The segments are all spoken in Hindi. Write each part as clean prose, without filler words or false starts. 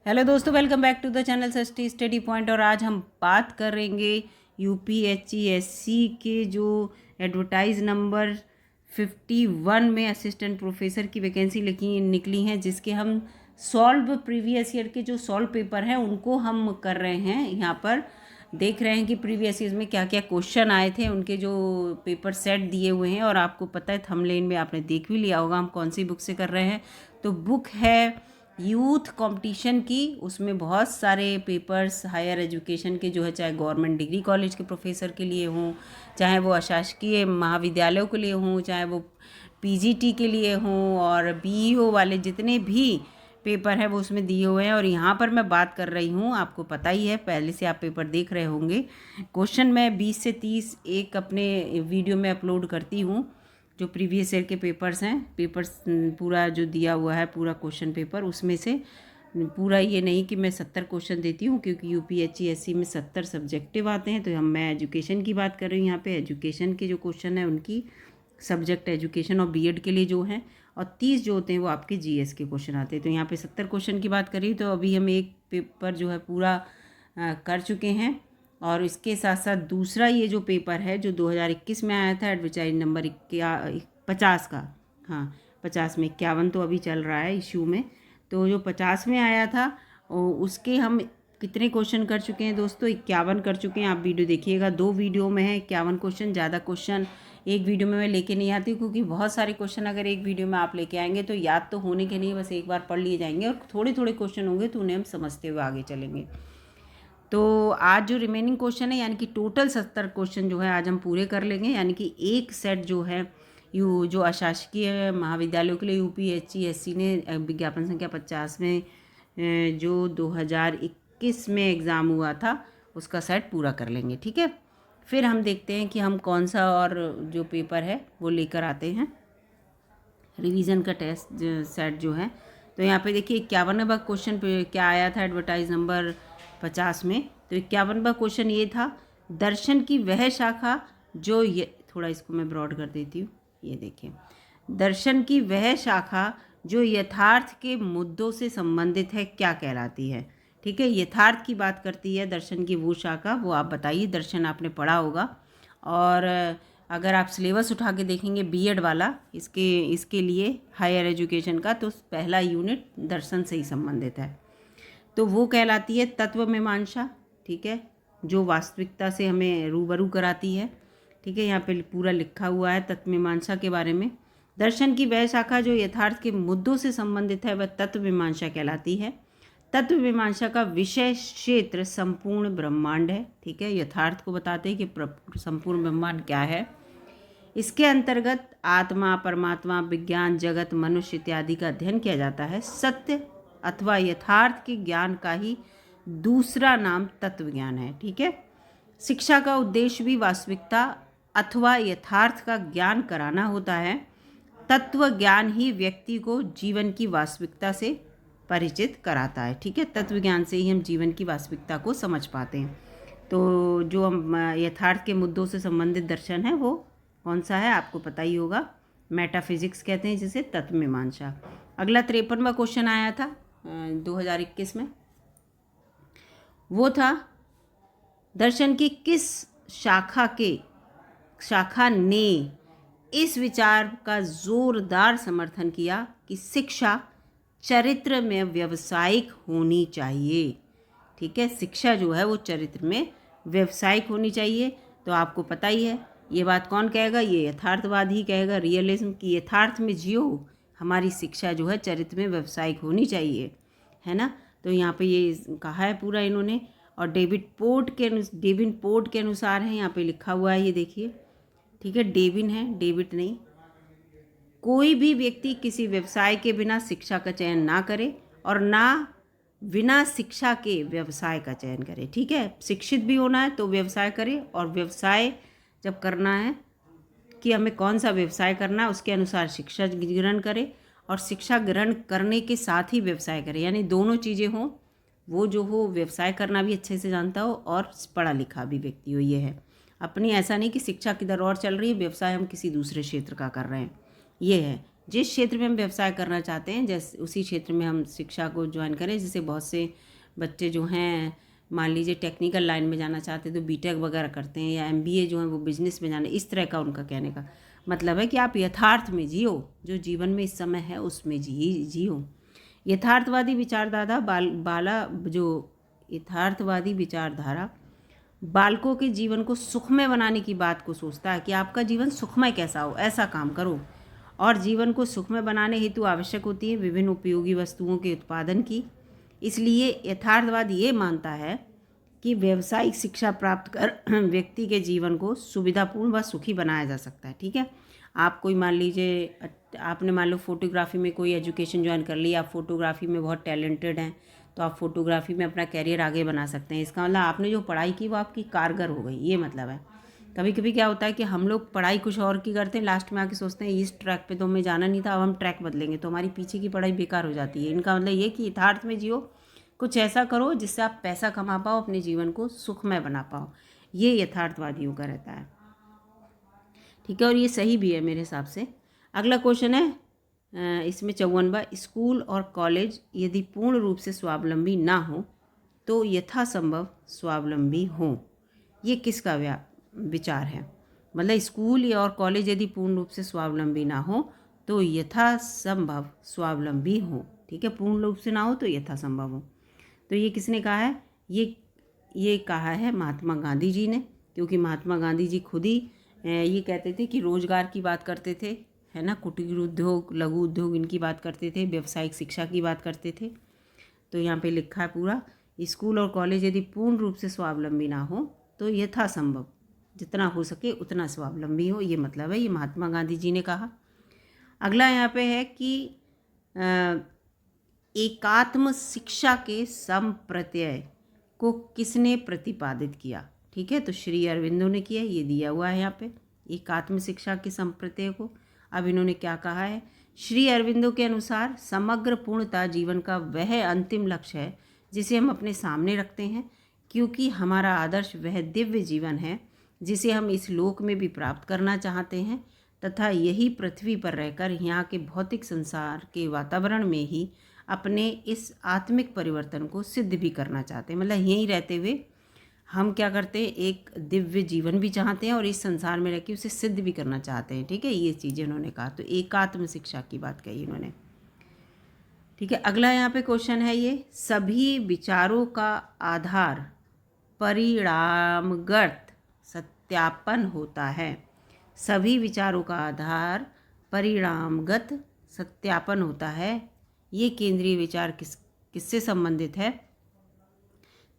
हेलो दोस्तों, welcome back to the channel सस्टी स्टडी पॉइंट। और आज हम बात करेंगे यूपीएचईएससी के जो एडवर्टाइज नंबर 51 में असिस्टेंट प्रोफेसर की वैकेंसी निकली हैं, जिसके हम सॉल्व प्रीवियस ईयर के जो सॉल्व पेपर हैं उनको हम कर रहे हैं। यहाँ पर देख रहे हैं कि प्रीवियस ईयर में क्या क्या क्वेश्चन आए थे, उनके जो पेपर सेट दिए हुए हैं। और आपको पता है, थंबनेल में आपने देख भी लिया होगा हम कौन सी बुक से कर रहे हैं। तो बुक है यूथ कंपटीशन की। उसमें बहुत सारे पेपर्स हायर एजुकेशन के जो है, चाहे गवर्नमेंट डिग्री कॉलेज के प्रोफेसर के लिए हों, चाहे वो अशासकीय महाविद्यालयों के लिए हों, चाहे वो पीजीटी के लिए हों, और बीईओ वाले जितने भी पेपर हैं वो उसमें दिए हुए हैं। और यहाँ पर मैं बात कर रही हूँ, आपको पता ही है, पहले से आप पेपर देख रहे होंगे। क्वेश्चन मैं 20 से 30 एक अपने वीडियो में अपलोड करती हूँ। जो प्रीवियस ईयर के पेपर्स हैं, पेपर्स पूरा जो दिया हुआ है, पूरा क्वेश्चन पेपर, उसमें से पूरा ये नहीं कि मैं 70 क्वेश्चन देती हूँ, क्योंकि यूपीएचईएससी में 70 सब्जेक्टिव आते हैं। तो मैं एजुकेशन की बात कर रही हूँ यहाँ पे। एजुकेशन के जो क्वेश्चन है उनकी सब्जेक्ट एजुकेशन और बीएड के लिए जो हैं, और 30 जो होते हैं वो आपके जीएस के क्वेश्चन आते हैं। तो यहाँ पे 70 क्वेश्चन की बात करी, तो अभी हम एक पेपर जो है पूरा कर चुके हैं। और इसके साथ साथ दूसरा ये जो पेपर है जो 2021 में आया था, एडवर्टाइज नंबर 50 का, हाँ 50 में, 51 तो अभी चल रहा है इशू में। तो जो 50 में आया था उसके हम कितने क्वेश्चन कर चुके हैं दोस्तों? 51 कर चुके हैं। आप वीडियो देखिएगा, 2 वीडियो में है 51 क्वेश्चन। ज़्यादा क्वेश्चन एक वीडियो में मैं लेके नहीं आती, क्योंकि बहुत सारे क्वेश्चन अगर एक वीडियो में आप लेके आएंगे तो याद तो होने के नहीं, बस एक बार पढ़ लिए जाएंगे, और थोड़े थोड़े क्वेश्चन होंगे तो उन्हें हम समझते हुए आगे चलेंगे। तो आज जो रिमेनिंग क्वेश्चन है, यानी कि टोटल 70 क्वेश्चन जो है आज हम पूरे कर लेंगे। यानी कि एक सेट जो है जो अशासकीय महाविद्यालयों के लिए यूपीएचईएससी ने विज्ञापन संख्या 50 में जो 2021 में एग्ज़ाम हुआ था उसका सेट पूरा कर लेंगे। ठीक है, फिर हम देखते हैं कि हम कौन सा और जो पेपर है वो लेकर आते हैं, रिवीजन का टेस्ट सेट जो है। तो यहाँ पे देखिए 51वां क्वेश्चन पे क्या आया था एडवर्टाइज नंबर 50 में। तो 51वां क्वेश्चन ये था, दर्शन की वह शाखा जो ये, थोड़ा इसको मैं ब्रॉड कर देती हूँ, ये देखिए, दर्शन की वह शाखा जो यथार्थ के मुद्दों से संबंधित है क्या कहलाती है? ठीक है, यथार्थ की बात करती है दर्शन की वो शाखा, वो आप बताइए। दर्शन आपने पढ़ा होगा, और अगर आप सिलेबस उठा के देखेंगे बीएड वाला, इसके लिए हायर एजुकेशन का, तो पहला यूनिट दर्शन से ही संबंधित है। तो वो कहलाती है तत्व मीमांसा। ठीक है, जो वास्तविकता से हमें रूबरू कराती है। ठीक है, यहाँ पे पूरा लिखा हुआ है तत्व मीमांसा के बारे में। दर्शन की वह शाखा जो यथार्थ के मुद्दों से संबंधित है वह तत्व मीमांसा कहलाती है। तत्व मीमांसा का विषय क्षेत्र संपूर्ण ब्रह्मांड है। ठीक है, यथार्थ को बताते हैं कि संपूर्ण ब्रह्मांड क्या है। इसके अंतर्गत आत्मा, परमात्मा, विज्ञान, जगत, मनुष्य इत्यादि का अध्ययन किया जाता है। सत्य अथवा यथार्थ के ज्ञान का ही दूसरा नाम तत्व ज्ञान है। ठीक है, शिक्षा का उद्देश्य भी वास्तविकता अथवा यथार्थ का ज्ञान कराना होता है। तत्व ज्ञान ही व्यक्ति को जीवन की वास्तविकता से परिचित कराता है। ठीक है, तत्व ज्ञान से ही हम जीवन की वास्तविकता को समझ पाते हैं। तो जो हम यथार्थ के मुद्दों से संबंधित दर्शन है वो कौन सा है, आपको पता ही होगा, मेटाफिजिक्स कहते हैं जिसे, तत्व मीमांसा। अगला 53वां क्वेश्चन आया था 2021 में, वो था, दर्शन की किस शाखा ने इस विचार का जोरदार समर्थन किया कि शिक्षा चरित्र में व्यावसायिक होनी चाहिए? ठीक है, शिक्षा जो है वो चरित्र में व्यावसायिक होनी चाहिए। तो आपको पता ही है ये बात कौन कहेगा, ये यथार्थवाद ही कहेगा, रियलिज्म की, यथार्थ में जियो, हमारी शिक्षा जो है चरित्र में व्यावसायिक होनी चाहिए, है ना। तो यहाँ पे ये कहा है पूरा इन्होंने। और डेविन पोर्ट के अनुसार है, यहाँ पे लिखा हुआ है, ये देखिए। ठीक है, डेविन है, डेविड नहीं। कोई भी व्यक्ति किसी व्यवसाय के बिना शिक्षा का चयन ना करे, और ना बिना शिक्षा के व्यवसाय का चयन करे। ठीक है, शिक्षित भी होना है तो व्यवसाय करे, और व्यवसाय जब करना है कि हमें कौन सा व्यवसाय करना है उसके अनुसार शिक्षा ग्रहण करे, और शिक्षा ग्रहण करने के साथ ही व्यवसाय करे, यानी दोनों चीज़ें हों। वो जो हो व्यवसाय करना भी अच्छे से जानता हो और पढ़ा लिखा भी व्यक्ति हो, ये है अपनी। ऐसा नहीं कि शिक्षा किधर और चल रही है, व्यवसाय हम किसी दूसरे क्षेत्र का कर रहे हैं, ये है। जिस क्षेत्र में हम व्यवसाय करना चाहते हैं जैसे उसी क्षेत्र में हम शिक्षा को ज्वाइन करें। जैसे बहुत से बच्चे जो हैं मान लीजिए टेक्निकल लाइन में जाना चाहते हैं तो बीटेक वगैरह करते हैं, या एमबीए जो है वो बिजनेस में जाना, इस तरह का उनका कहने का मतलब है कि आप यथार्थ में जियो, जो जीवन में इस समय है उसमें जियो। यथार्थवादी विचारधारा यथार्थवादी विचारधारा बालकों के जीवन को सुखमय बनाने की बात को सोचता है कि आपका जीवन सुखमय कैसा हो, ऐसा काम करो। और जीवन को सुखमय बनाने हेतु आवश्यक होती है विभिन्न उपयोगी वस्तुओं के उत्पादन की। इसलिए यथार्थवाद ये मानता है कि व्यावसायिक शिक्षा प्राप्त कर व्यक्ति के जीवन को सुविधापूर्ण व सुखी बनाया जा सकता है। ठीक है, आप कोई मान लीजिए आपने मान लो फोटोग्राफी में कोई एजुकेशन ज्वाइन कर ली, आप फोटोग्राफी में बहुत टैलेंटेड हैं तो आप फोटोग्राफी में अपना कैरियर आगे बना सकते हैं। इसका मतलब आपने जो पढ़ाई की वो आपकी कारगर हो गई, ये मतलब है। कभी कभी क्या होता है कि हम लोग पढ़ाई कुछ और की करते हैं, लास्ट में आके सोचते हैं इस ट्रैक पे तो हमें जाना नहीं था, अब हम ट्रैक बदलेंगे, तो हमारी पीछे की पढ़ाई बेकार हो जाती है। इनका मतलब ये कि यथार्थ में जियो, कुछ ऐसा करो जिससे आप पैसा कमा पाओ, अपने जीवन को सुखमय बना पाओ। ये यथार्थवादियों का रहता है। ठीक है, और ये सही भी है मेरे हिसाब से। अगला क्वेश्चन है इसमें 54वां, स्कूल और कॉलेज यदि पूर्ण रूप से स्वावलंबी ना हो तो यथासंभव स्वावलंबी हो। ये किसका विचार है? मतलब स्कूल और कॉलेज यदि पूर्ण रूप से स्वावलंबी ना हो तो यथासंभव स्वावलंबी हो। ठीक है, पूर्ण रूप से ना हो तो यथासंभव हो। तो ये किसने कहा है? ये कहा है महात्मा गांधी जी ने, क्योंकि महात्मा गांधी जी खुद ही ये कहते थे कि रोजगार की बात करते थे, है ना, कुटीर उद्योग, लघु उद्योग, इनकी बात करते थे, व्यावसायिक शिक्षा की बात करते थे। तो यहाँ पे लिखा है पूरा, स्कूल और कॉलेज यदि पूर्ण रूप से स्वावलंबी ना हो तो यथासंभव जितना हो सके उतना स्वावलंबी हो, ये मतलब है, ये महात्मा गांधी जी ने कहा। अगला यहाँ पे है कि एकात्म शिक्षा के संप्रत्यय को किसने प्रतिपादित किया? ठीक है, तो श्री अरविंदो ने किया, ये दिया हुआ है यहाँ पे एकात्म शिक्षा के संप्रत्यय को। अब इन्होंने क्या कहा है? श्री अरविंदो के अनुसार समग्र पूर्णता जीवन का वह अंतिम लक्ष्य है जिसे हम अपने सामने रखते हैं, क्योंकि हमारा आदर्श वह दिव्य जीवन है जिसे हम इस लोक में भी प्राप्त करना चाहते हैं, तथा यही पृथ्वी पर रहकर यहाँ के भौतिक संसार के वातावरण में ही अपने इस आत्मिक परिवर्तन को सिद्ध भी करना चाहते हैं। मतलब यहीं रहते हुए हम क्या करते हैं, एक दिव्य जीवन भी चाहते हैं और इस संसार में रह के उसे सिद्ध भी करना चाहते हैं। ठीक है, ये चीज़ें उन्होंने कहा, तो एकात्म शिक्षा की बात कही उन्होंने। ठीक है, अगला यहाँ पे क्वेश्चन है, ये सभी विचारों का आधार परिणामगत सत्यापन होता है। सभी विचारों का आधार परिणामगत सत्यापन होता है। ये केंद्रीय विचार किससे संबंधित है?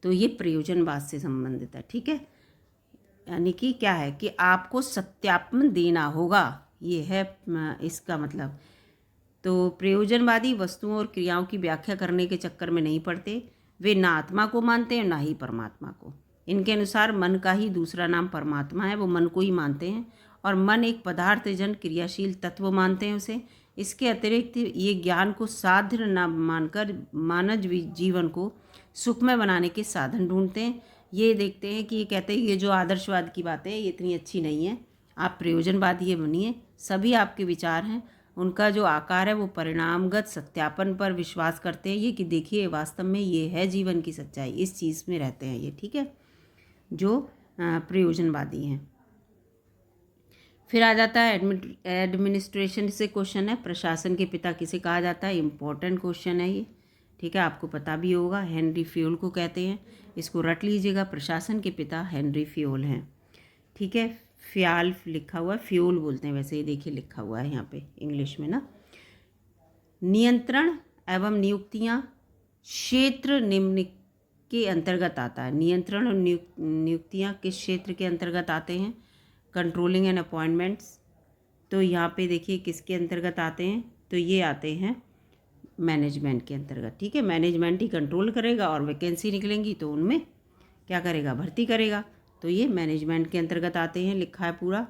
तो ये प्रयोजनवाद से संबंधित है। ठीक है, यानी कि क्या है कि आपको सत्यापन देना होगा, ये है इसका मतलब। तो प्रयोजनवादी वस्तुओं और क्रियाओं की व्याख्या करने के चक्कर में नहीं पड़ते, वे ना आत्मा को मानते हैं ना ही परमात्मा को। इनके अनुसार मन का ही दूसरा नाम परमात्मा है, वो मन को ही मानते हैं और मन एक पदार्थजन क्रियाशील तत्व मानते हैं उसे। इसके अतिरिक्त ये ज्ञान को साध्य न मानकर मानव जीवन को सुखमय बनाने के साधन ढूंढते हैं। ये देखते हैं कि ये कहते हैं ये जो आदर्शवाद की बातें ये इतनी अच्छी नहीं है, आप प्रयोजनवादी ये बनिए। सभी आपके विचार हैं, उनका जो आकार है वो परिणामगत सत्यापन पर विश्वास करते हैं, ये कि देखिए वास्तव में ये है जीवन की सच्चाई, इस चीज़ में रहते हैं ये। ठीक है, जो प्रयोजनवादी हैं। फिर आ जाता है एडमिनिस्ट्रेशन से क्वेश्चन है, प्रशासन के पिता किसे कहा जाता है? इम्पोर्टेंट क्वेश्चन है ये। ठीक है, आपको पता भी होगा, हेनरी फ्योल को कहते हैं, इसको रट लीजिएगा। प्रशासन के पिता हेनरी फ्योल हैं। ठीक है, फ्याल लिखा हुआ है, फ्योल बोलते हैं वैसे, ये देखिए लिखा हुआ है यहाँ पे इंग्लिश में ना। नियंत्रण एवं नियुक्तियाँ क्षेत्र निम्न के अंतर्गत आता है। नियंत्रण और नियुक्तियाँ किस क्षेत्र के अंतर्गत आते हैं? Controlling and appointments. तो यहाँ पे देखिए किसके अंतर्गत आते हैं? तो ये आते हैं मैनेजमेंट के अंतर्गत। ठीक है, मैनेजमेंट ही कंट्रोल करेगा और वैकेंसी निकलेंगी तो उनमें क्या करेगा? भर्ती करेगा। तो ये मैनेजमेंट के अंतर्गत आते हैं, लिखा है पूरा।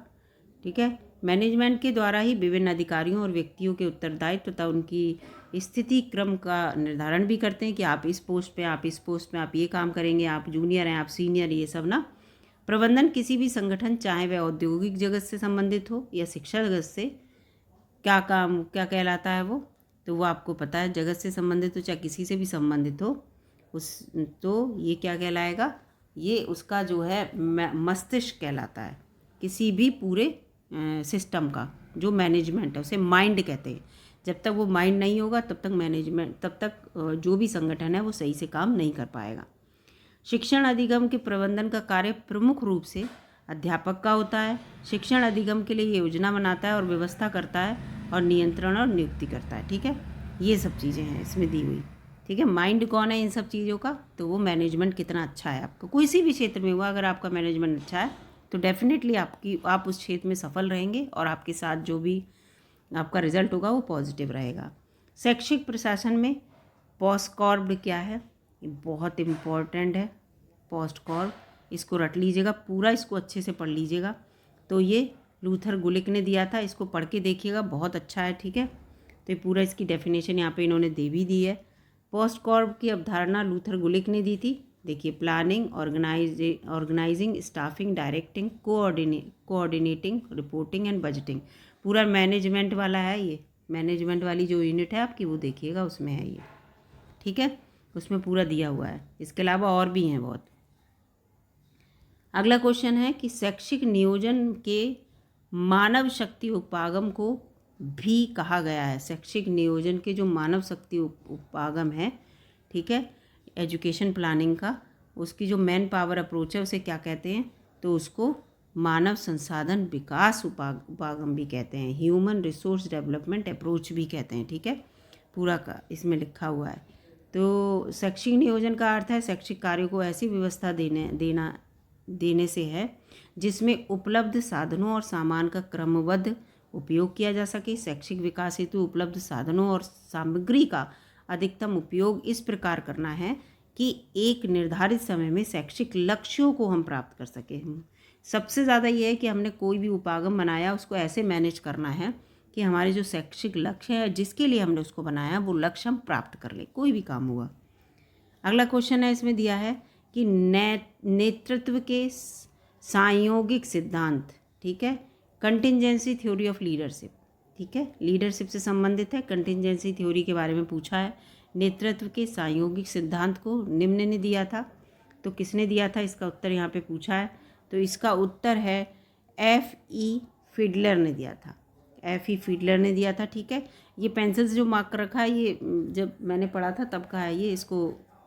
ठीक है, मैनेजमेंट के द्वारा ही विभिन्न अधिकारियों और व्यक्तियों के उत्तरदायित्व तथा उनकी स्थिति क्रम का निर्धारण भी करते हैं कि आप इस पोस्ट पे, आप इस पोस्ट में आप ये काम करेंगे, आप जूनियर हैं, आप सीनियर, ये सब ना। प्रबंधन किसी भी संगठन, चाहे वह औद्योगिक जगत से संबंधित हो या शिक्षा जगत से, क्या काम क्या कहलाता है वो, तो वो आपको पता है, जगत से संबंधित हो चाहे किसी से भी संबंधित हो, उस तो ये क्या कहलाएगा, ये उसका जो है मस्तिष्क कहलाता है। किसी भी पूरे सिस्टम का जो मैनेजमेंट है उसे माइंड कहते हैं। जब तक वो माइंड नहीं होगा तब तक मैनेजमेंट, तब तक जो भी संगठन है वो सही से काम नहीं कर पाएगा। शिक्षण अधिगम के प्रबंधन का कार्य प्रमुख रूप से अध्यापक का होता है। शिक्षण अधिगम के लिए योजना बनाता है और व्यवस्था करता है और नियंत्रण और नियुक्ति करता है। ठीक है, ये सब चीज़ें हैं इसमें दी हुई। ठीक है, माइंड कौन है इन सब चीज़ों का, तो वो मैनेजमेंट कितना अच्छा है आपका, किसी भी क्षेत्र में हुआ, अगर आपका मैनेजमेंट अच्छा है तो डेफिनेटली आप उस क्षेत्र में सफल रहेंगे और आपके साथ जो भी आपका रिजल्ट होगा वो पॉजिटिव रहेगा। शैक्षिक प्रशासन में पोस्टकॉर्प क्या है, ये बहुत इम्पॉर्टेंट है। पोस्टकॉर्प, इसको रट लीजिएगा, पूरा इसको अच्छे से पढ़ लीजिएगा। तो ये लूथर गुलिक ने दिया था, इसको पढ़ के देखिएगा, बहुत अच्छा है। ठीक है, तो ये पूरा इसकी डेफिनेशन यहाँ पे इन्होंने दे भी दी है। पोस्टकॉर्प की अवधारणा लूथर गुलिक ने दी थी। देखिए, planning, organizing, staffing, directing, coordinating, reporting and budgeting, पूरा मैनेजमेंट वाला है। ये मैनेजमेंट वाली जो यूनिट है आपकी वो देखिएगा, उसमें है ये। ठीक है, उसमें पूरा दिया हुआ है। इसके अलावा और भी हैं बहुत। अगला क्वेश्चन है कि शैक्षिक नियोजन के मानव शक्ति उपागम को भी कहा गया है। शैक्षिक नियोजन के जो मानव शक्ति उपागम है, ठीक है, एजुकेशन प्लानिंग का, उसकी जो मैन पावर अप्रोच है उसे क्या कहते हैं, तो उसको मानव संसाधन विकास उपागम भी कहते हैं, ह्यूमन रिसोर्स डेवलपमेंट अप्रोच भी कहते हैं। ठीक है, पूरा का इसमें लिखा हुआ है। तो शैक्षिक नियोजन का अर्थ है शैक्षिक कार्यों को ऐसी व्यवस्था देने से है जिसमें उपलब्ध साधनों और सामान का क्रमबद्ध उपयोग किया जा सके। शैक्षिक विकास हेतु उपलब्ध साधनों और सामग्री का अधिकतम उपयोग इस प्रकार करना है कि एक निर्धारित समय में शैक्षिक लक्ष्यों को हम प्राप्त कर सकें। सबसे ज़्यादा ये है कि हमने कोई भी उपागम बनाया उसको ऐसे मैनेज करना है कि हमारे जो शैक्षिक लक्ष्य है जिसके लिए हमने उसको बनाया वो लक्ष्य हम प्राप्त कर ले, कोई भी काम हुआ। अगला क्वेश्चन है, इसमें दिया है कि नेतृत्व के संयोगिक सिद्धांत। ठीक है, कंटिंजेंसी थ्योरी ऑफ लीडरशिप। ठीक है, लीडरशिप से संबंधित है, कंटिंजेंसी थ्योरी के बारे में पूछा है। नेतृत्व के संयोगिक सिद्धांत को निम्न ने दिया था, तो किसने दिया था, इसका उत्तर यहाँ पे पूछा है। तो इसका उत्तर है F.E. फिडलर ने दिया था। F.E. फिडलर ने दिया था। ठीक है, ये पेंसिल से जो मार्क रखा है ये जब मैंने पढ़ा था तब का है, ये इसको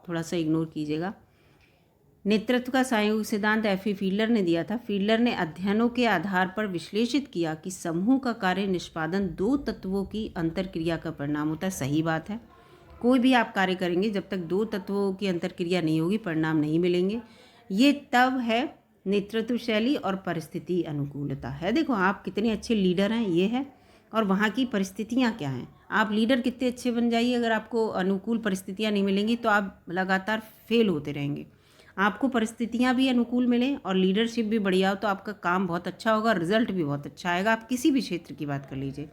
थोड़ा सा इग्नोर कीजिएगा। नेतृत्व का संयोगिक सिद्धांत F.E. फिडलर ने दिया था। फिडलर ने अध्ययनों के आधार पर विश्लेषित किया कि समूह का कार्य निष्पादन दो तत्वों की अंतरक्रिया का परिणाम होता है। सही बात है, कोई भी आप कार्य करेंगे जब तक दो तत्वों की अंतरक्रिया नहीं होगी परिणाम नहीं मिलेंगे। ये तब है नेतृत्व शैली और परिस्थिति अनुकूलता है। देखो आप कितने अच्छे लीडर हैं ये है, और वहाँ की परिस्थितियाँ क्या हैं। आप लीडर कितने अच्छे बन जाइए, अगर आपको अनुकूल परिस्थितियाँ नहीं मिलेंगी तो आप लगातार फेल होते रहेंगे। आपको परिस्थितियाँ भी अनुकूल मिलें और लीडरशिप भी बढ़िया हो तो आपका काम बहुत अच्छा होगा, रिजल्ट भी बहुत अच्छा आएगा। आप किसी भी क्षेत्र की बात कर लीजिए।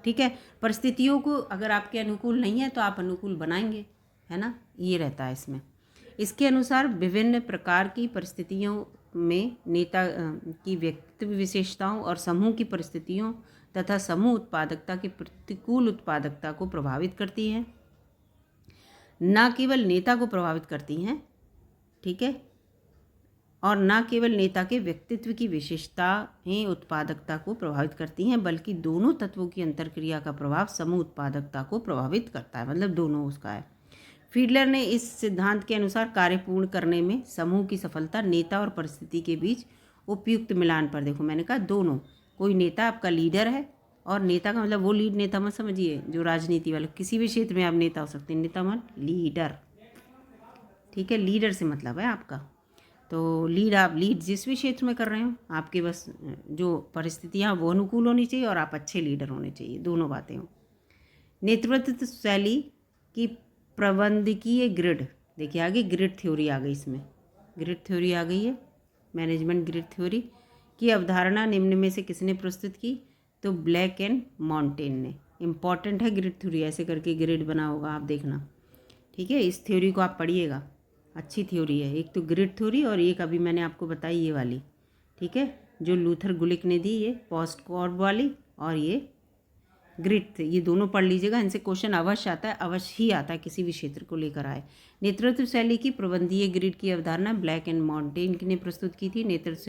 ठीक है, परिस्थितियों को अगर आपके अनुकूल नहीं है तो आप अनुकूल बनाएंगे, है ना, ये रहता है इसमें। इसके अनुसार विभिन्न प्रकार की परिस्थितियों में नेता की व्यक्तित्व विशेषताओं और समूह की परिस्थितियों तथा समूह उत्पादकता की प्रतिकूल उत्पादकता को प्रभावित करती हैं, न केवल नेता को प्रभावित करती हैं। ठीक है, और न केवल नेता के व्यक्तित्व की विशेषताएं उत्पादकता को प्रभावित करती हैं, बल्कि दोनों तत्वों की अंतरक्रिया का प्रभाव समूह उत्पादकता को प्रभावित करता है, मतलब दोनों उसका है। फीडलर ने इस सिद्धांत के अनुसार कार्य पूर्ण करने में समूह की सफलता नेता और परिस्थिति के बीच उपयुक्त मिलान पर, देखो मैंने कहा दोनों, कोई नेता आपका लीडर है, और नेता का मतलब वो लीड नेता मत समझिए जो राजनीति वाले, किसी भी क्षेत्र में आप नेता हो सकते हैं, नेता मत लीडर। ठीक है, लीडर से मतलब है आपका, तो आप लीड जिस भी क्षेत्र में कर रहे हो, आपके बस जो परिस्थितियाँ वो अनुकूल होनी चाहिए और आप अच्छे लीडर होने चाहिए, दोनों बातें हों। नेतृत्व शैली की प्रबंधकीय ग्रिड, देखिए आगे ग्रिड थ्योरी आ गई, इसमें ग्रिड थ्योरी आ गई है, मैनेजमेंट ग्रिड थ्योरी की अवधारणा निम्न में से किसने प्रस्तुत की, तो ब्लैक एंड माउंटेन ने। इम्पॉर्टेंट है ग्रिड थ्योरी, ऐसे करके ग्रिड बना होगा आप देखना। ठीक है, इस थ्योरी को आप पढ़िएगा, अच्छी थ्योरी है। एक तो ग्रिड थ्योरी और एक अभी मैंने आपको बताई ये वाली। ठीक है, जो लूथर गुलिक ने दी, ये पोस्टकॉर्प वाली, और ये ग्रिट, ये दोनों पढ़ लीजिएगा, इनसे क्वेश्चन अवश्य आता है, अवश्य ही आता है, किसी भी क्षेत्र को लेकर आए। नेतृत्व शैली की प्रबंधीय ग्रिड की अवधारणा ब्लैक एंड माउंटेन ने प्रस्तुत की थी। नेतृत्व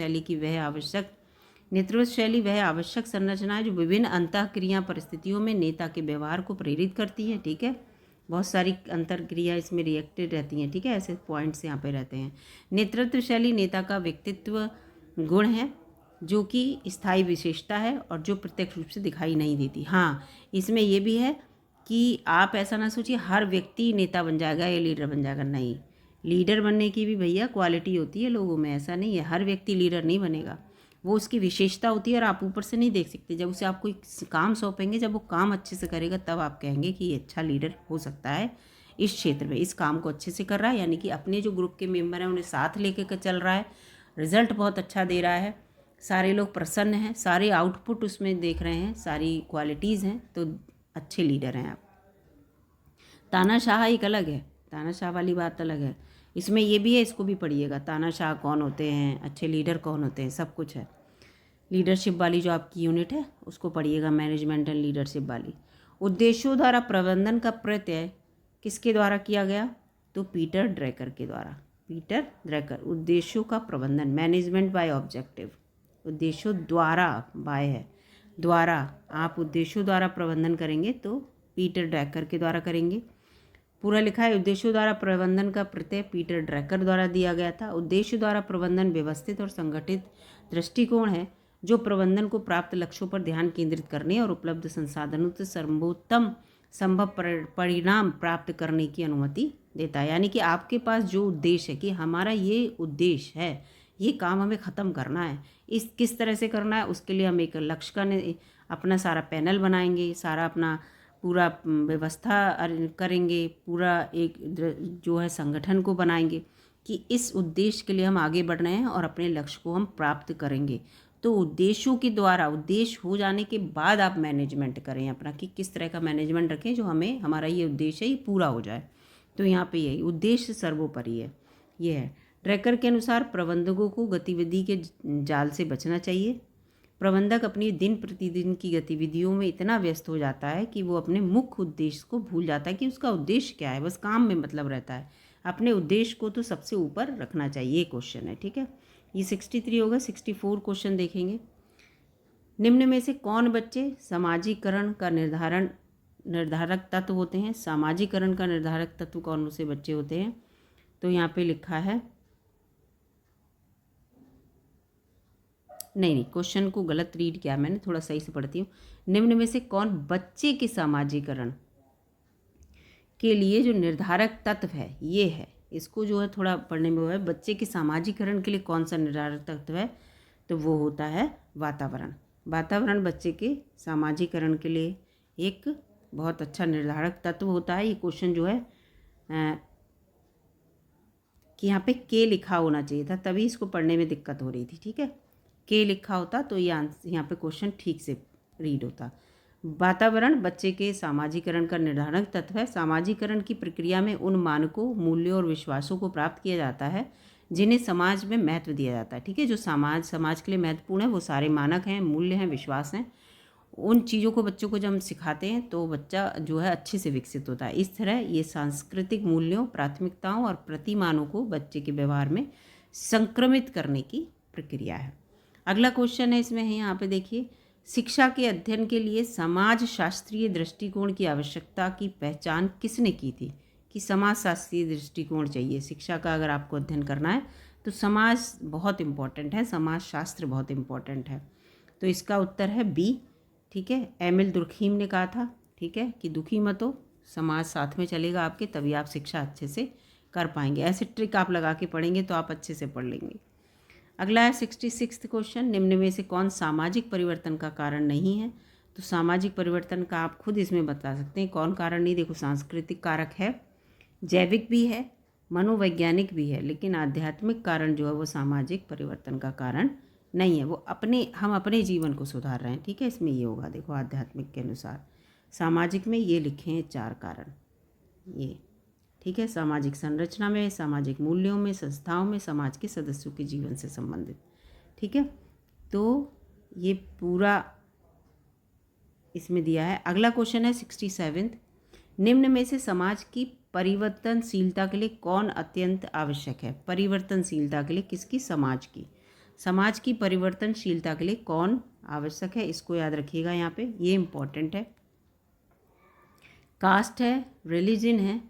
शैली वह आवश्यक संरचना है जो विभिन्न अंतःक्रिया परिस्थितियों में नेता के व्यवहार को प्रेरित करती है। ठीक है, बहुत सारी अंतर्क्रिया इसमें रिएक्टेड रहती हैं। ठीक है, ऐसे पॉइंट्स यहाँ पे रहते हैं। नेतृत्व शैली नेता का व्यक्तित्व गुण है जो कि स्थायी विशेषता है और जो प्रत्यक्ष रूप से दिखाई नहीं देती। हाँ, इसमें ये भी है कि आप ऐसा ना सोचिए हर व्यक्ति नेता बन जाएगा या लीडर बन जाएगा, नहीं। लीडर बनने की भी भैया क्वालिटी होती है लोगों में, ऐसा नहीं है हर व्यक्ति लीडर नहीं बनेगा, वो उसकी विशेषता होती है और आप ऊपर से नहीं देख सकते। जब उसे आप कोई काम सौंपेंगे, जब वो काम अच्छे से करेगा तब आप कहेंगे कि ये अच्छा लीडर हो सकता है, इस क्षेत्र में इस काम को अच्छे से कर रहा है, यानी कि अपने जो ग्रुप के मेंबर हैं उन्हें साथ लेके चल रहा है, रिजल्ट बहुत अच्छा दे रहा है, सारे लोग प्रसन्न हैं, सारे आउटपुट उसमें देख रहे हैं, सारी क्वालिटीज़ हैं, तो अच्छे लीडर हैं आप। तानाशाह एक अलग है, तानाशाह वाली बात अलग है, इसमें ये भी है, इसको भी पढ़िएगा। तानाशाह कौन होते हैं, अच्छे लीडर कौन होते हैं, सब कुछ है। लीडरशिप वाली जो आपकी यूनिट है उसको पढ़िएगा, मैनेजमेंट एंड लीडरशिप वाली। उद्देश्यों द्वारा प्रबंधन का प्रत्यय किसके द्वारा किया गया, तो पीटर ड्रैकर के द्वारा। पीटर ड्रैकर, उद्देश्यों का प्रबंधन, मैनेजमेंट बाय ऑब्जेक्टिव, उद्देश्यों द्वारा, बाय है द्वारा, आप उद्देश्यों द्वारा प्रबंधन करेंगे तो पीटर ड्रैकर के द्वारा करेंगे। पूरा लिखा है, उद्देश्यों द्वारा प्रबंधन का प्रत्यय पीटर ड्रैकर द्वारा दिया गया था। उद्देश्य द्वारा प्रबंधन व्यवस्थित और संगठित दृष्टिकोण है जो प्रबंधन को प्राप्त लक्ष्यों पर ध्यान केंद्रित करने और उपलब्ध संसाधनों से सर्वोत्तम संभव परिणाम प्राप्त करने की अनुमति देता है। यानी कि आपके पास जो उद्देश्य है कि हमारा ये उद्देश्य है, ये काम हमें ख़त्म करना है, इस किस तरह से करना है, उसके लिए हम एक लक्ष्य का अपना सारा पैनल बनाएंगे, सारा अपना पूरा व्यवस्था करेंगे, पूरा एक जो है संगठन को बनाएंगे कि इस उद्देश्य के लिए हम आगे बढ़ रहे हैं और अपने लक्ष्य को हम प्राप्त करेंगे। तो उद्देश्यों के द्वारा, उद्देश्य हो जाने के बाद आप मैनेजमेंट करें अपना कि किस तरह का मैनेजमेंट रखें जो हमें हमारा ये उद्देश्य है ये पूरा हो जाए। तो यहाँ पे यही उद्देश्य सर्वोपरि है, ये है। ड्रैकर के अनुसार प्रबंधकों को गतिविधि के जाल से बचना चाहिए। प्रबंधक अपनी दिन प्रतिदिन की गतिविधियों में इतना व्यस्त हो जाता है कि वो अपने मुख्य उद्देश्य को भूल जाता है कि उसका उद्देश्य क्या है, बस काम में मतलब रहता है। अपने उद्देश्य को तो सबसे ऊपर रखना चाहिए, ये क्वेश्चन है। ठीक है, ये 63 होगा। 64 क्वेश्चन देखेंगे। निम्न में से कौन बच्चे सामाजिकरण का निर्धारक तत्व होते हैं। सामाजिकरण का निर्धारक तत्व कौन से बच्चे होते हैं, तो यहाँ पे लिखा है, नहीं क्वेश्चन को गलत रीड किया मैंने, थोड़ा सही से पढ़ती हूँ। निम्न में से कौन बच्चे के सामाजिकरण के लिए जो निर्धारक तत्व है, ये है, इसको जो है थोड़ा पढ़ने में हुआ है। बच्चे के सामाजिकरण के लिए कौन सा निर्धारक तत्व है, तो वो होता है वातावरण। वातावरण बच्चे के सामाजिकरण के लिए एक बहुत अच्छा निर्धारक तत्व होता है। ये क्वेश्चन जो है कि यहाँ पे के लिखा होना चाहिए था, तभी इसको पढ़ने में दिक्कत हो रही थी। ठीक है, के लिखा होता तो ये आंसर यहाँ पे क्वेश्चन ठीक से रीड होता। वातावरण बच्चे के सामाजिकरण का निर्धारक तत्व है। सामाजिकरण की प्रक्रिया में उन मानकों, मूल्यों और विश्वासों को प्राप्त किया जाता है जिन्हें समाज में महत्व दिया जाता है। ठीक है, जो समाज के लिए महत्वपूर्ण है वो सारे मानक हैं, मूल्य हैं, विश्वास हैं। उन चीज़ों को बच्चों को जब हम सिखाते हैं तो बच्चा जो है अच्छे से विकसित होता है। इस तरह ये सांस्कृतिक मूल्यों, प्राथमिकताओं और प्रतिमानों को बच्चे के व्यवहार में संक्रमित करने की प्रक्रिया है। अगला क्वेश्चन है इसमें है, यहाँ पे देखिए, शिक्षा के अध्ययन के लिए समाज शास्त्रीय दृष्टिकोण की आवश्यकता की पहचान किसने की थी, कि समाज शास्त्रीय दृष्टिकोण चाहिए शिक्षा का। अगर आपको अध्ययन करना है तो समाज बहुत इम्पॉर्टेंट है, समाज शास्त्र बहुत इम्पॉर्टेंट है। तो इसका उत्तर है बी। ठीक है, एमिल दुर्खीम ने कहा था, ठीक है, कि दुखी मत हो, समाज साथ में चलेगा आपके, तभी आप शिक्षा अच्छे से कर पाएंगे। ऐसे ट्रिक आप लगा के पढ़ेंगे तो आप अच्छे से पढ़ लेंगे। अगला है 66 क्वेश्चन, निम्न में से कौन सामाजिक परिवर्तन का कारण नहीं है। तो सामाजिक परिवर्तन का आप खुद इसमें बता सकते हैं कौन कारण नहीं। देखो, सांस्कृतिक कारक है, जैविक भी है, मनोवैज्ञानिक भी है, लेकिन आध्यात्मिक कारण जो है वो सामाजिक परिवर्तन का कारण नहीं है। वो हम अपने जीवन को सुधार रहे हैं। ठीक है, इसमें ये होगा, देखो आध्यात्मिक के अनुसार। सामाजिक में ये लिखे हैं 4 कारण ये। ठीक है, सामाजिक संरचना में, सामाजिक मूल्यों में, संस्थाओं में, समाज के सदस्यों के जीवन से संबंधित। ठीक है, तो ये पूरा इसमें दिया है। अगला क्वेश्चन है 67, निम्न में से समाज की परिवर्तनशीलता के लिए कौन अत्यंत आवश्यक है? परिवर्तनशीलता के लिए किसकी? समाज की परिवर्तनशीलता के लिए कौन आवश्यक है? इसको याद रखिएगा, यहाँ पे ये इम्पोर्टेंट है। कास्ट है, रिलीजन है,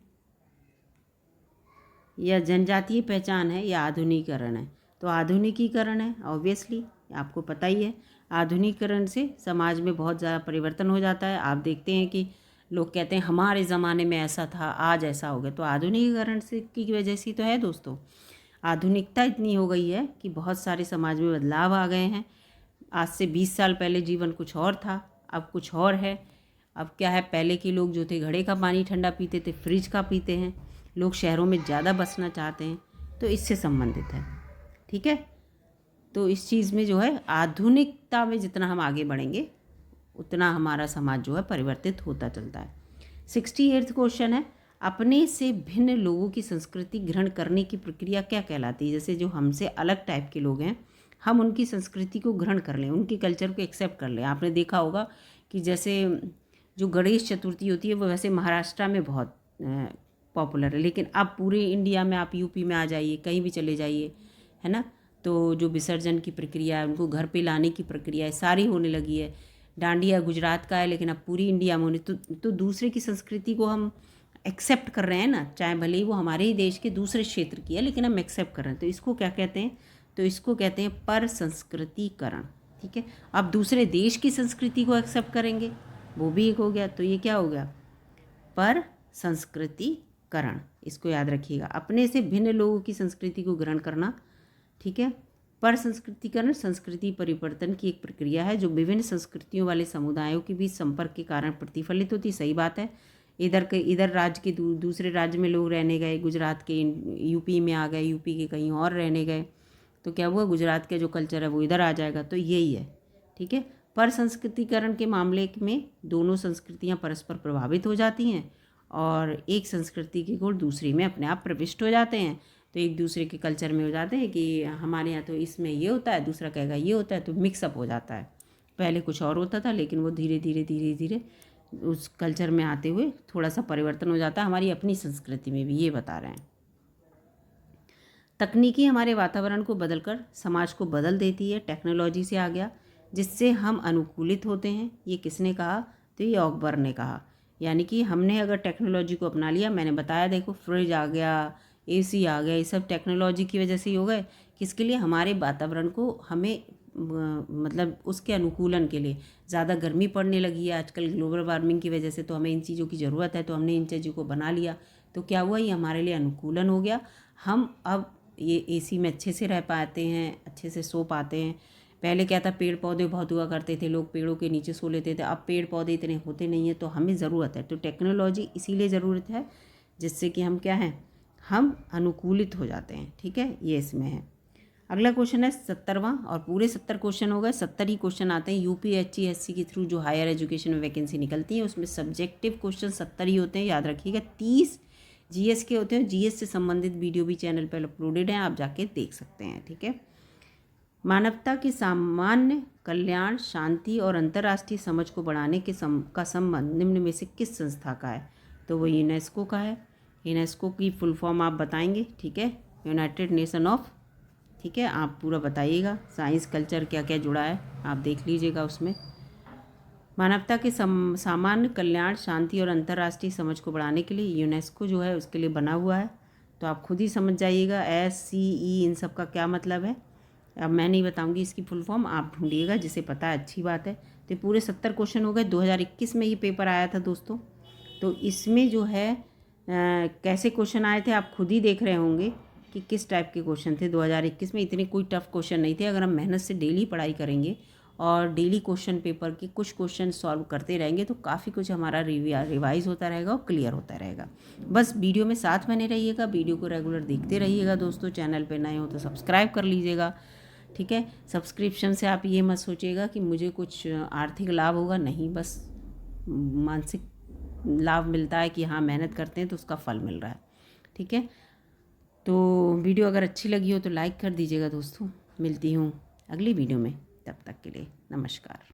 या जनजातीय पहचान है, या आधुनिकीकरण है? तो आधुनिकीकरण है, ऑब्वियसली आपको पता ही है। आधुनिकीकरण से समाज में बहुत ज़्यादा परिवर्तन हो जाता है। आप देखते हैं कि लोग कहते हैं हमारे ज़माने में ऐसा था, आज ऐसा हो गया, तो आधुनिकीकरण से की वजह से तो है दोस्तों। आधुनिकता इतनी हो गई है कि बहुत सारे समाज में बदलाव आ गए हैं। आज से 20 साल पहले जीवन कुछ और था, अब कुछ और है। अब क्या है, पहले के लोग जो थे घड़े का पानी ठंडा पीते थे, फ्रिज का पीते हैं। लोग शहरों में ज़्यादा बसना चाहते हैं, तो इससे संबंधित है। ठीक है, तो इस चीज़ में जो है आधुनिकता में जितना हम आगे बढ़ेंगे उतना हमारा समाज जो है परिवर्तित होता चलता है। 68वां क्वेश्चन है, अपने से भिन्न लोगों की संस्कृति ग्रहण करने की प्रक्रिया क्या कहलाती है? जैसे जो हमसे अलग टाइप के लोग हैं, हम उनकी संस्कृति को ग्रहण कर लें, उनके कल्चर को एक्सेप्ट कर लें। आपने देखा होगा कि जैसे जो गणेश चतुर्थी होती है वो वैसे महाराष्ट्र में बहुत पॉपुलर है, लेकिन अब पूरे इंडिया में आप यूपी में आ जाइए, कहीं भी चले जाइए, है ना, तो जो विसर्जन की प्रक्रिया है, उनको घर पे लाने की प्रक्रिया है, सारी होने लगी है। डांडिया गुजरात का है, लेकिन अब पूरी इंडिया में होने, तो दूसरे की संस्कृति को हम एक्सेप्ट कर रहे हैं ना, चाहे भले ही वो हमारे ही देश के दूसरे क्षेत्र की है, लेकिन हम एक्सेप्ट कर रहे हैं। तो इसको क्या कहते हैं? तो इसको कहते हैं पर संस्कृतिकरण। ठीक है, अब दूसरे देश की संस्कृति को एक्सेप्ट करेंगे, वो भी एक हो गया। तो ये क्या हो गया? पर संस्कृतिकरण। इसको याद रखिएगा, अपने से भिन्न लोगों की संस्कृति को ग्रहण करना। ठीक है, पर संस्कृतिकरण संस्कृति परिवर्तन की एक प्रक्रिया है जो विभिन्न संस्कृतियों वाले समुदायों के बीच संपर्क के कारण प्रतिफलित होती। सही बात है। इधर राज्य के दूसरे राज्य में लोग रहने गए, गुजरात के यूपी में आ गए, यूपी के कहीं और रहने गए, तो क्या हुआ, गुजरात का जो कल्चर है वो इधर आ जाएगा। तो यही है। ठीक है, पर संस्कृतिकरण के मामले में दोनों संस्कृतियाँ परस्पर प्रभावित हो जाती हैं और एक संस्कृति के गुण दूसरी में अपने आप प्रविष्ट हो जाते हैं। तो एक दूसरे के कल्चर में हो जाते हैं कि हमारे यहाँ तो इसमें ये होता है, दूसरा कहेगा ये होता है, तो मिक्सअप हो जाता है। पहले कुछ और होता था, लेकिन वो धीरे धीरे उस कल्चर में आते हुए थोड़ा सा परिवर्तन हो जाता है। हमारी अपनी संस्कृति में भी ये बता रहे हैं। तकनीकी हमारे वातावरण को बदलकर समाज को बदल देती है। टेक्नोलॉजी से आ गया जिससे हम अनुकूलित होते हैं। ये किसने कहा? तो ये ऑकबर ने कहा। यानी कि हमने अगर टेक्नोलॉजी को अपना लिया, मैंने बताया, देखो फ्रिज आ गया, एसी आ गया, ये सब टेक्नोलॉजी की वजह से ही हो गए। किसके लिए? हमारे वातावरण को हमें मतलब उसके अनुकूलन के लिए। ज़्यादा गर्मी पड़ने लगी है आजकल ग्लोबल वार्मिंग की वजह से, तो हमें इन चीज़ों की ज़रूरत है, तो हमने इन चीज़ों को बना लिया। तो क्या हुआ, ये हमारे लिए अनुकूलन हो गया। हम अब ये एसी में अच्छे से रह पाते हैं, अच्छे से सो पाते हैं। पहले क्या था, पेड़ पौधे बहुत हुआ करते थे, लोग पेड़ों के नीचे सो लेते थे। अब पेड़ पौधे इतने होते नहीं हैं, तो हमें ज़रूरत है। तो टेक्नोलॉजी इसीलिए ज़रूरत है जिससे कि हम क्या हैं, हम अनुकूलित हो जाते हैं। ठीक है, ये इसमें है। अगला क्वेश्चन है 70वां, और पूरे 70 क्वेश्चन हो गए। 70 ही क्वेश्चन आते हैं यूपीएससी के थ्रू जो हायर एजुकेशन में वैकेंसी निकलती है, उसमें सब्जेक्टिव क्वेश्चन 70 ही होते हैं, याद रखिएगा। 30 जीएस के होते हैं। जीएस से संबंधित वीडियो भी चैनल पर अपलोडेड हैं, आप जाके देख सकते हैं। ठीक है, मानवता की सामान्य कल्याण, शांति और अंतर्राष्ट्रीय समझ को बढ़ाने के का संबंध निम्न में से किस संस्था का है? तो वो यूनेस्को का है। यूनेस्को की फुल फॉर्म आप बताएंगे। ठीक है, यूनाइटेड नेशन ऑफ। ठीक है, आप पूरा बताइएगा। साइंस कल्चर क्या क्या जुड़ा है आप देख लीजिएगा उसमें। मानवता के सामान्य कल्याण, शांति और अंतर्राष्ट्रीय समझ को बढ़ाने के लिए यूनेस्को जो है उसके लिए बना हुआ है। तो आप खुद ही समझ जाइएगा SCE इन सब का क्या मतलब है। अब मैं नहीं बताऊंगी इसकी फुल फॉर्म, आप ढूंढिएगा, जिसे पता है अच्छी बात है। तो पूरे 70 क्वेश्चन हो गए। 2021 में ये पेपर आया था दोस्तों। तो इसमें जो है कैसे क्वेश्चन आए थे आप खुद ही देख रहे होंगे कि किस टाइप के क्वेश्चन थे। 2021 में इतने कोई टफ क्वेश्चन नहीं थे। अगर हम मेहनत से डेली पढ़ाई करेंगे और डेली क्वेश्चन पेपर के कुछ क्वेश्चन सॉल्व करते रहेंगे तो काफ़ी कुछ हमारा रिवाइज होता रहेगा और क्लियर होता रहेगा। बस वीडियो में साथ बने रहिएगा, वीडियो को रेगुलर देखते रहिएगा दोस्तों। चैनल पे नए हो तो सब्सक्राइब कर लीजिएगा। ठीक है, सब्सक्रिप्शन से आप ये मत सोचिएगा कि मुझे कुछ आर्थिक लाभ होगा, नहीं, बस मानसिक लाभ मिलता है कि हाँ मेहनत करते हैं तो उसका फल मिल रहा है। ठीक है, तो वीडियो अगर अच्छी लगी हो तो लाइक कर दीजिएगा दोस्तों। मिलती हूँ अगली वीडियो में, तब तक के लिए नमस्कार।